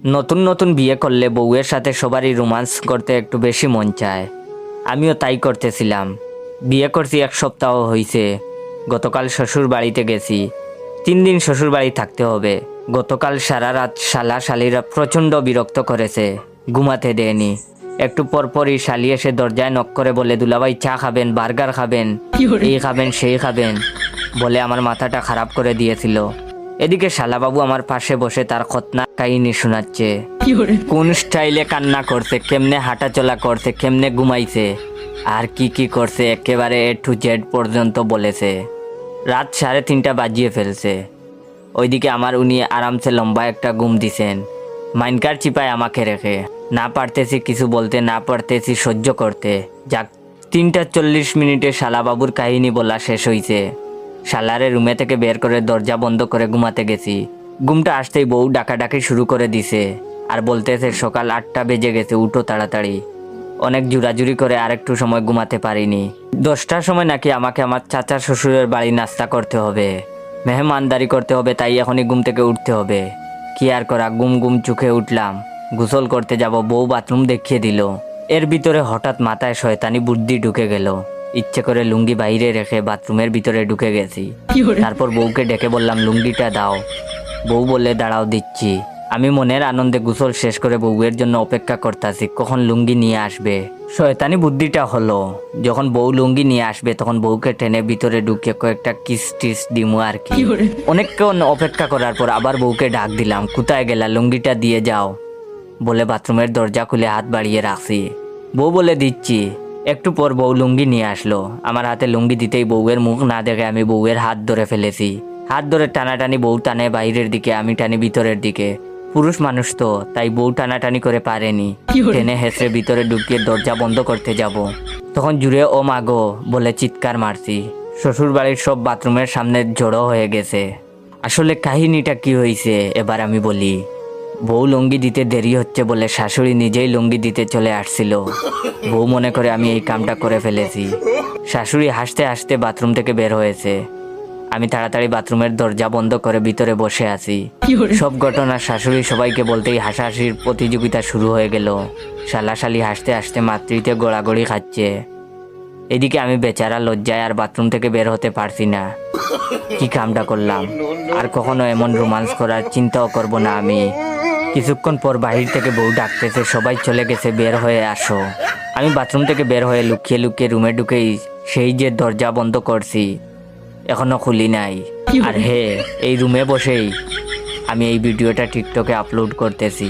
নতুন নতুন বিয়ে করলে বউয়ের সাথে সবারই রোমান্স করতে একটু বেশি মন চায়। আমিও তাই করতেছিলাম। বিয়ে করছি 1 সপ্তাহ হয়েছে। গতকাল শ্বশুর বাড়িতে গেছি। 3 দিন শ্বশুর বাড়ি থাকতে হবে। গতকাল সারা রাত শালা শালিরা প্রচণ্ড বিরক্ত করেছে, ঘুমাতে দেয়নি। একটু পরপরই শালি এসে দরজায় নক করে বলে, দুলাভাই চা খাবেন, বার্গার খাবেন, এই খাবেন সেই খাবেন বলে আমার মাথাটা খারাপ করে দিয়েছিল। এদিকে শালাবাবু আমার পাশে বসে তার খতনা কাহিনী শোনাচ্ছে। কোন স্টাইলে কান্না করছে, কেমনে হাঁটাচলা করছে, কেমনে ঘুমাইছে, আর কি কি করছে একেবারে A to Z পর্যন্ত বলেছে। রাত 3:30 বাজিয়ে ফেলছে। ওইদিকে আমার উনি আরামসে লম্বা একটা ঘুম দিছেন, মাইনকার চিপায় আমাকে রেখে। না পারতেছি কিছু বলতে, না পারতেছি সহ্য করতে। যাক, 3:40 শালাবাবুর কাহিনী বলা শেষ হইছে। শালারে রুমে থেকে বের করে দরজা বন্ধ করে ঘুমাতে গেছি। ঘুমটা আসতেই বউ ডাকাডাকি শুরু করে দিছে আর বলতেছে, সকাল 8টা বেজে গেছে, উঠো তাড়াতাড়ি। অনেক জুরাজুরি করে আরেকটু সময় ঘুমাতে পারিনি। 10টার সময় নাকি আমাকে আমার চাচা শ্বশুরের বাড়ি নাস্তা করতে হবে, মেহমানদারি করতে হবে, তাই এখনই ঘুম থেকে উঠতে হবে। কি আর করা, ঘুম চোখে উঠলাম। গোসল করতে যাব, বউ বাথরুম দেখিয়ে দিল। এর ভিতরে হঠাৎ মাথায় শয়তানি বুদ্ধি ঢুকে গেল। ইচ্ছে করে লুঙ্গি বাইরে রেখে বাথরুমের ভিতরে ঢুকে গেছি। তারপর বউকে ডেকে বললাম, লুঙ্গিটা দাও। বউ বললে, দাঁড়াও দিচ্ছি। আমি মনের আনন্দে গোসল শেষ করে বউয়ের জন্য অপেক্ষা করতেছি কখন লুঙ্গি নিয়ে আসবে। শয়তানি বুদ্ধিটা হলো, যখন বউ লুঙ্গি নিয়ে আসবে তখন বউকে টেনে ভিতরে ঢুকে কয়েকটা কিস টিস দিমু আর কি। অনেকক্ষণ অপেক্ষা করার পর আবার বউকে ডাক দিলাম, কোথায় গেলা, লুঙ্গিটা দিয়ে যাও বলে বাথরুমের দরজা খুলে হাত বাড়িয়ে রাখছি। বউ বলে, দিচ্ছি। একটু পর বউ লুঙ্গি নিয়ে আসলো। আমার হাতে লুঙ্গি দিতেই বউয়ের মুখ না দেখে আমি বউয়ের হাত ধরে ফেলেছি। হাত ধরে টানাটানি, বউ টানে বাইরের দিকে, আমি টানি ভিতরের দিকে। পুরুষ মানুষ তো, তাই বউ টানাটানি করে পারেনি। টেনে হেসে ভিতরে ঢুকিয়ে দরজা বন্ধ করতে যাব, তখন জুড়ে ও মাগো বলে চিৎকার মারছি। শ্বশুর বাড়ির সব বাথরুমের সামনে জড়ো হয়ে গেছে। আসলে কাহিনীটা কি হয়েছে এবার আমি বলি। বউ লুঙ্গি দিতে দেরি হচ্ছে বলে শাশুড়ি নিজেই লুঙ্গি দিতে চলে আসছিল। বউ মনে করে আমি এই কামটা করে ফেলেছি। শাশুড়ি হাসতে হাসতে বাথরুম থেকে বের হয়েছে। আমি তাড়াতাড়ি বাথরুমের দরজা বন্ধ করে ভিতরে বসে আছি। সব ঘটনা শাশুড়ি সবাইকে বলতেই হাসাহাসির প্রতিযোগিতা শুরু হয়ে গেল। শালাশালি হাসতে হাসতে মাতৃতে গোড়াগড়ি খাচ্ছে। এদিকে আমি বেচারা লজ্জায় আর বাথরুম থেকে বের হতে পারছি না। কি কামটা করলাম, আর কখনো এমন রোমান্স করার চিন্তাও করব না আমি। কিছুক্ষণ পর বাহির থেকে বউ ডাকতেছে, সবাই চলে গেছে, বের হয়ে আসো। আমি বাথরুম থেকে বের হয়ে লুকিয়ে লুকিয়ে রুমে ঢুকেই সেই যে দরজা বন্ধ করছি এখনো খুলি নাই। আর এই রুমে বসেই আমি এই ভিডিওটা টিকটকে আপলোড করতেছি।